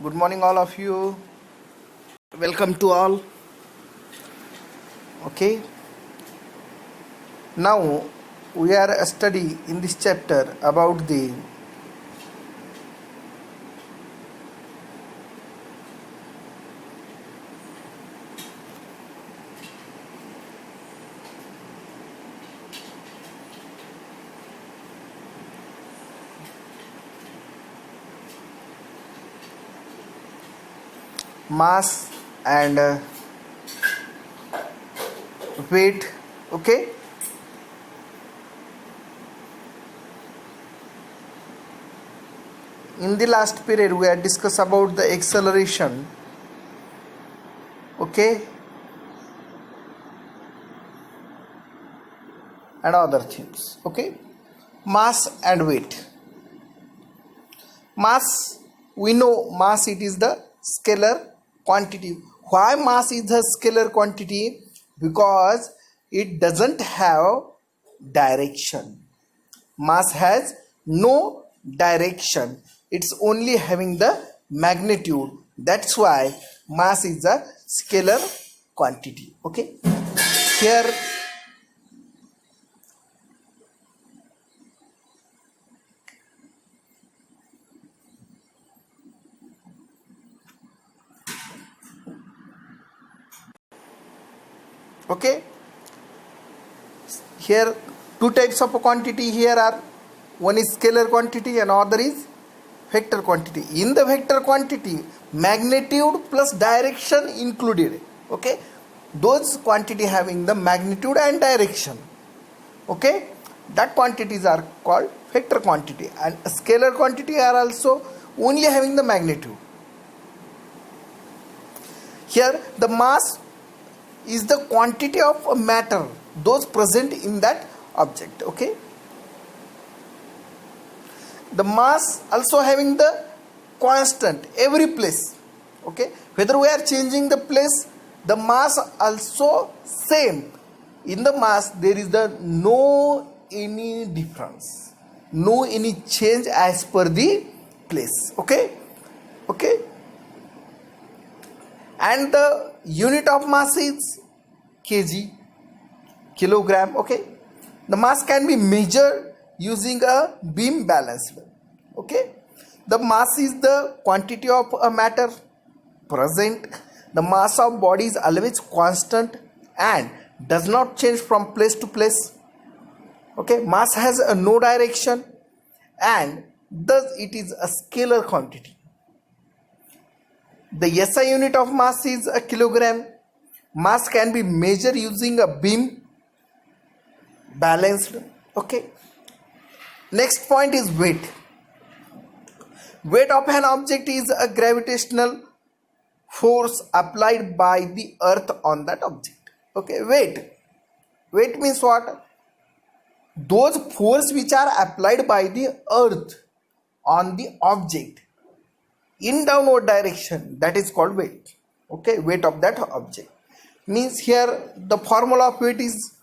Good morning, all of you. Welcome to all. Okay. Now we are study in this chapter about the mass and weight. Okay. In the last period, we had discussed about the acceleration. Okay. And other things. Okay. Mass and weight. Mass, we know mass, it is the scalar quantity. Why mass is a scalar quantity? Because it doesn't have direction. Mass has no direction. It's only having the magnitude. That's why mass is a scalar quantity. Okay. Here okay, here two types of a quantity here are, one is scalar quantity and other is vector quantity. In the vector quantity, magnitude plus direction included. Okay, those quantity having the magnitude and direction, okay, that quantities are called vector quantity. And scalar quantity are also only having the magnitude. Here the mass is the quantity of a matter, those present in that object. Okay, the mass also having the constant every place. Okay, whether we are changing the place, the mass also same. In the mass there is the no any difference, no any change as per the place. Okay, okay, and the unit of mass is kg, kilogram. Okay, the mass can be measured using a beam balance. Okay, the mass is the quantity of a matter present. The mass of body is always constant and does not change from place to place. Okay, mass has a no direction and thus it is a scalar quantity. The SI unit of mass is a kilogram. Mass can be measured using a beam balanced. Okay, next point is weight. Weight of an object is a gravitational force applied by the earth on that object. Okay, weight means what? Those force which are applied by the earth on the object in downward direction, that is called weight. Okay, weight of that object means, here the formula of weight is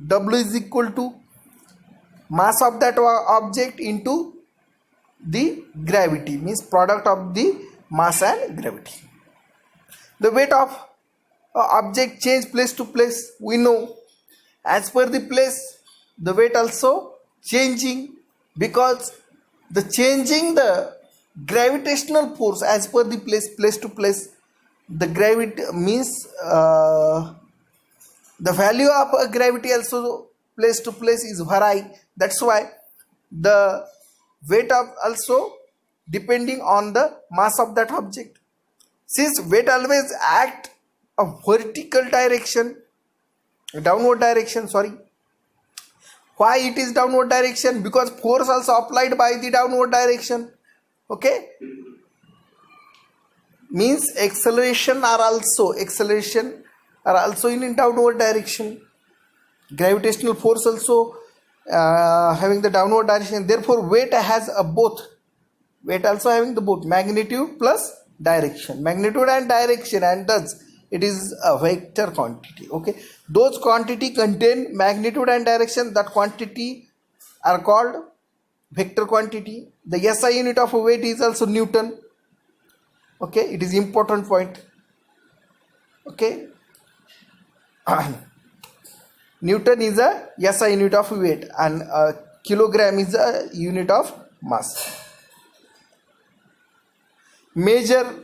W is equal to mass of that object into the gravity, means product of the mass and gravity. The weight of object change place to place, we know as per the place the weight also changing, because the changing the gravitational force as per the place to place, the gravity means the value of a gravity also place to place is vary. That's why the weight of also depending on the mass of that object. Since weight always act a vertical direction, downward direction, sorry. Why it is downward direction? Because force also applied by the downward direction. Okay, means acceleration are also in downward direction. Gravitational force also having the downward direction. Therefore weight has a both, weight also having the both magnitude plus direction, magnitude and direction, and thus it is a vector quantity. Okay, those quantity contain magnitude and direction, that quantity are called vector quantity. The SI unit of weight is also Newton. Okay, it is important point. Okay. Newton is a SI unit of weight and kilogram is a unit of mass. Measure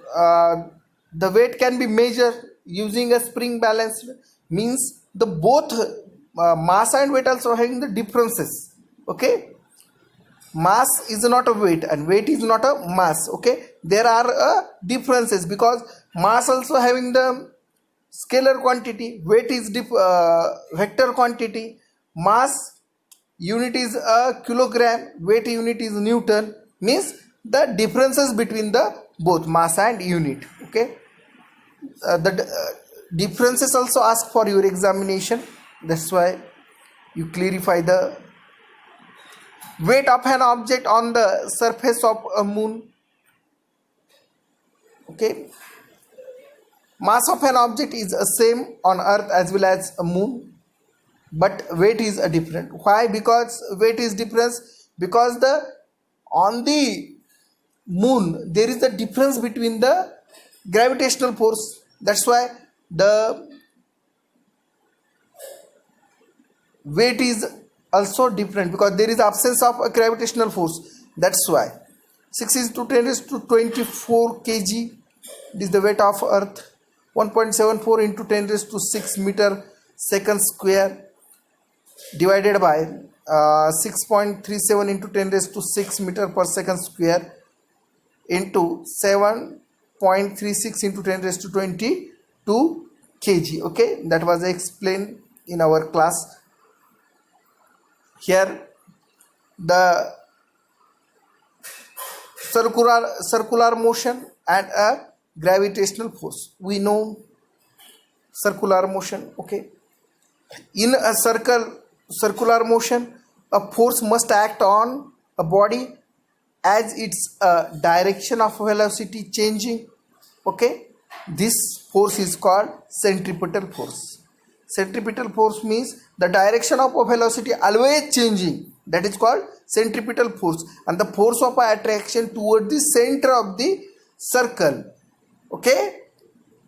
the weight can be measured using a spring balance, means the both mass and weight also having the differences. Okay, mass is not a weight and weight is not a mass. Okay, there are differences because mass also having the scalar quantity, weight is vector quantity, mass unit is a kilogram, weight unit is Newton, means the differences between the both mass and unit. Okay, the differences also asked for your examination, that's why you clarify the weight of an object on the surface of a moon. Okay, mass of an object is the same on earth as well as a moon, but weight is a different. Why? Because weight is different because the on the moon there is a difference between the gravitational force, that's why the weight is also different because there is absence of a gravitational force, that's why 6 is to 10 is to 24 kg, this is the weight of earth. 1.74 into 10 raised to 6 meter second square divided by 6.37 into 10 raised to 6 meter per second square into 7.36 into 10 raised to 22 kg. Okay, that was explained in our class. Here the circular motion and a gravitational force. We know circular motion. Okay, in a circular motion, a force must act on a body as its direction of velocity changing. Okay, this force is called centripetal force. Centripetal force means the direction of a velocity always changing, that is called centripetal force, and the force of attraction toward the center of the circle. Okay,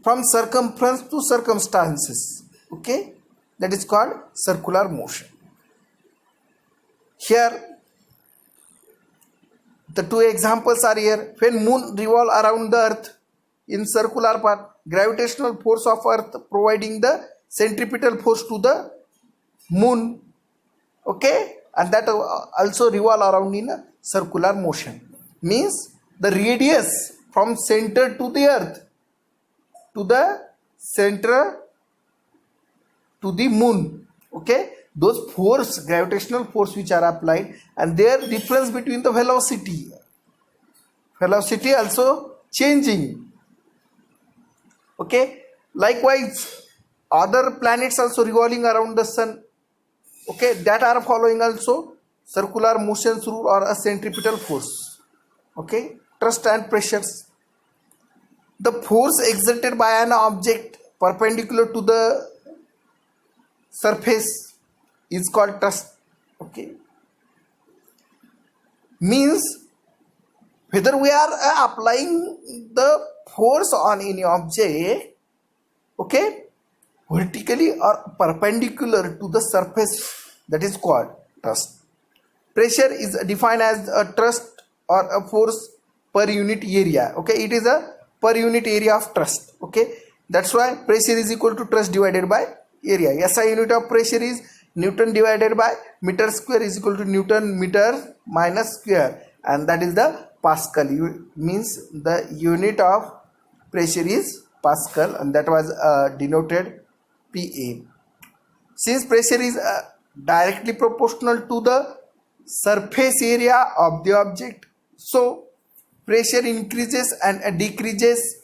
from circumference to circumstances. Okay, that is called circular motion. Here the two examples are here. When moon revolve around the earth in circular path, gravitational force of earth providing the centripetal force to the moon. Okay, and that also revolve around in a circular motion, means the radius from center to the earth to the center to the moon. Okay, those force, gravitational force which are applied, and their difference between the velocity also changing. Okay, likewise other planets also revolving around the sun. Okay, that are following also circular motions rule or a centripetal force. Okay, thrust and pressures. The force exerted by an object perpendicular to the surface is called thrust. Okay, means whether we are applying the force on any object, okay, vertically or perpendicular to the surface, that is called thrust. Pressure is defined as a thrust or a force per unit area. Okay, it is a per unit area of thrust. Okay, that's why pressure is equal to thrust divided by area. SI unit of pressure is Newton divided by meter square is equal to Newton meter minus square, and that is the Pascal. Means the unit of pressure is Pascal, and that was denoted PA. Since pressure is directly proportional to the surface area of the object, so pressure increases and decreases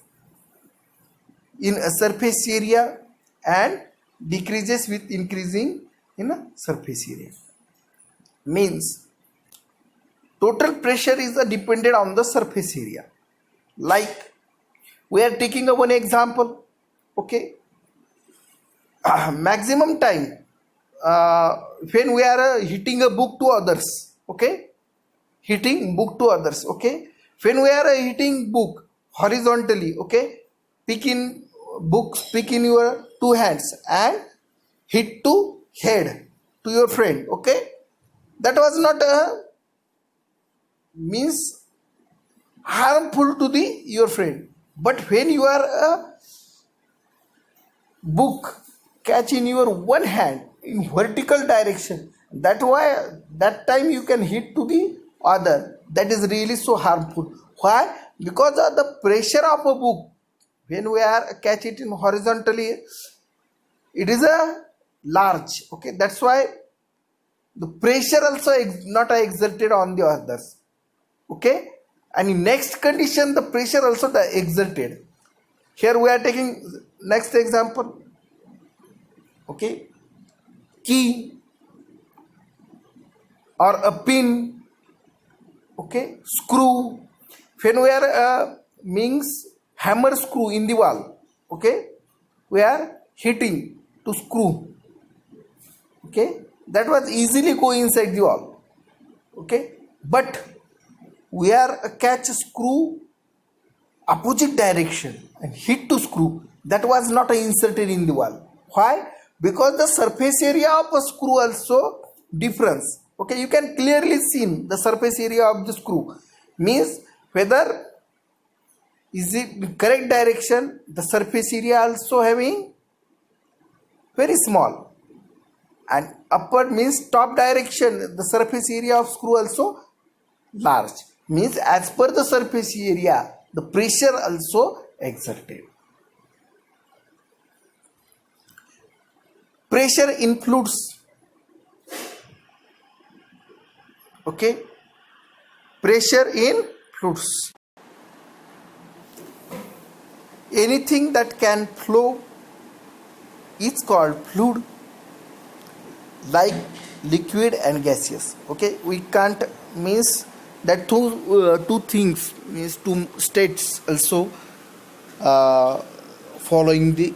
in a surface area and decreases with increasing in a surface area. Means total pressure is dependent on the surface area. Like we are taking one example. Okay, maximum time when we are hitting a book to others. Okay, hitting book to others. Okay, when we are hitting book, horizontally, okay, pick in books, pick in your two hands and hit to head to your friend, okay, that was not a means harmful to the your friend. But when you are a book catch in your one hand in vertical direction, that why that time you can hit to the other, that is really so harmful. Why? Because of the pressure of a book. When we are catch it in horizontally, it is a large, okay, that's why the pressure also not exerted on the others, okay, and in next condition the pressure also exerted. Here we are taking next example, okay, key or a pin, okay, screw. When we are means hammer screw in the wall, okay, we are hitting to screw, okay, that was easily go inside the wall, okay, but we are catch screw opposite direction and hit to screw, that was not inserted in the wall. Why? Because the surface area of a screw also difference, okay, you can clearly see the surface area of the screw, means whether is it correct direction, the surface area also having very small, and upward means top direction, the surface area of screw also large, means as per the surface area the pressure also exerted. Pressure in fluids, okay, pressure in fluids, anything that can flow is called fluid, like liquid and gaseous, okay, we can't means that two things means two states also following the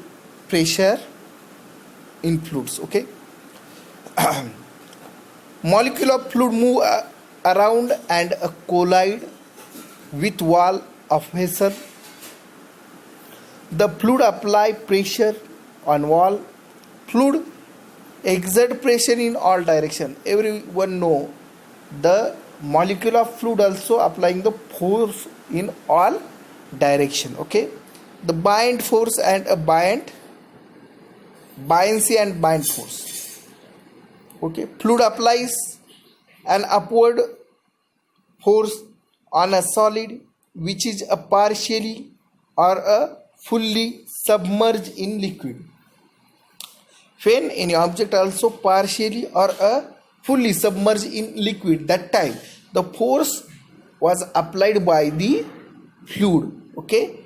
pressure in fluids, okay. Molecule of fluid move around and collide with wall of vessel. The fluid apply pressure on wall. Fluid exert pressure in all direction. Everyone know the molecule of fluid also applying the force in all direction, okay. The bind force and a buoyancy and bind force, okay. Fluid applies an upward force on a solid which is a partially or a fully submerged in liquid. When any object also partially or fully submerged in liquid, that time the force was applied by the fluid, okay,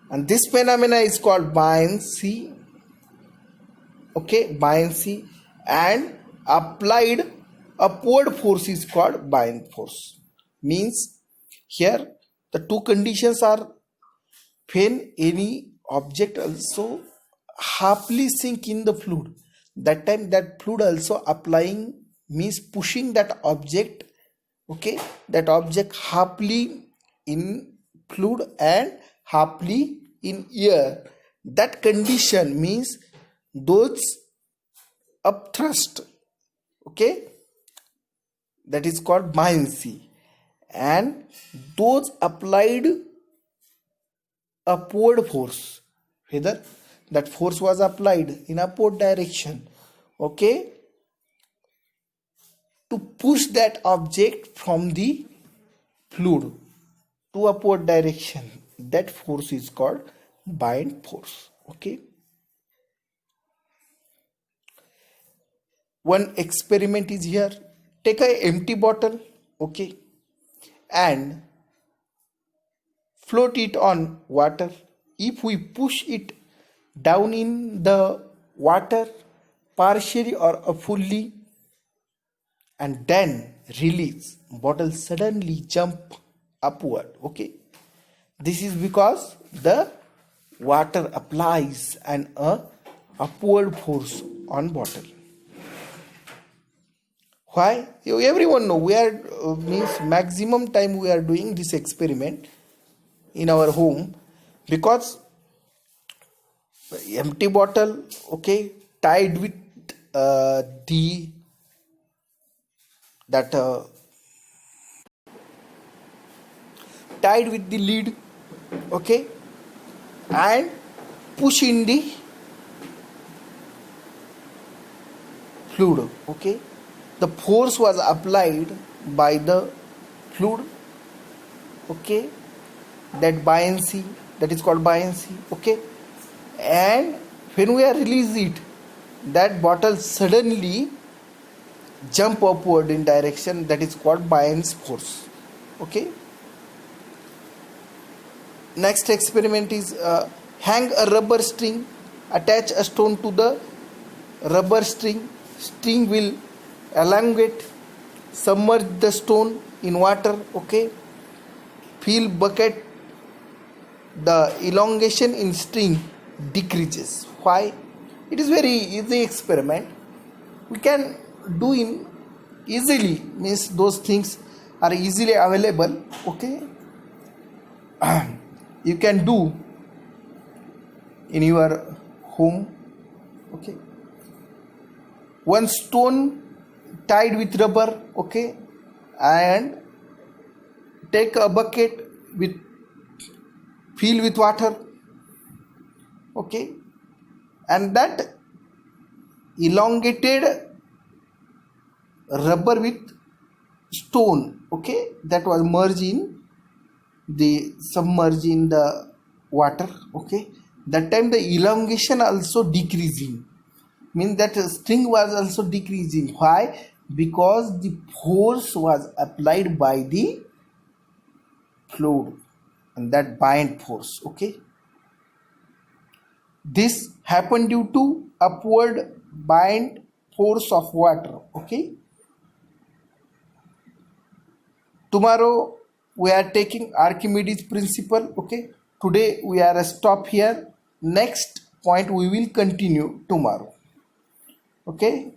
and this phenomena is called buoyancy, okay, buoyancy, and applied upward force is called buoyant force. Means here the two conditions are when any object also halfly sink in the fluid, that time that fluid also applying means pushing that object, okay, that object halfly in fluid and halfly in air, that condition means those upthrust, okay, that is called buoyancy, and those applied upward force, whether that force was applied in upward direction, okay, to push that object from the fluid to upward direction, that force is called buoyant force, okay. One experiment is here. Take a empty bottle, okay, and float it on water. If we push it down in the water partially or fully and then release, bottle suddenly jump upward, okay, this is because the water applies an upward force on bottle. Why? Everyone know we are means maximum time we are doing this experiment in our home, because empty bottle, okay, tied with the that tied with the lid, okay, and push in the fluid, okay. The force was applied by the fluid, okay, that buoyancy, that is called buoyancy, okay. And when we are release it, that bottle suddenly jump upward in direction, that is called buoyancy force, okay. Next experiment is hang a rubber string, attach a stone to the rubber string will elongate, submerge the stone in water, okay, fill bucket, the elongation in string decreases. Why? It is very easy experiment, we can do in easily, means those things are easily available, okay. You can do in your home, okay. One stone tied with rubber, okay, and take a bucket with fill with water, okay, and that elongated rubber with stone, okay, that was merged in the submerged in the water, okay. That time the elongation also decreasing, means that string was also decreasing. Why? Because the force was applied by the fluid, and that bind force, okay. This happened due to upward bind force of water, okay. Tomorrow we are taking Archimedes principle, okay. Today we are stop here. Next point we will continue tomorrow, okay.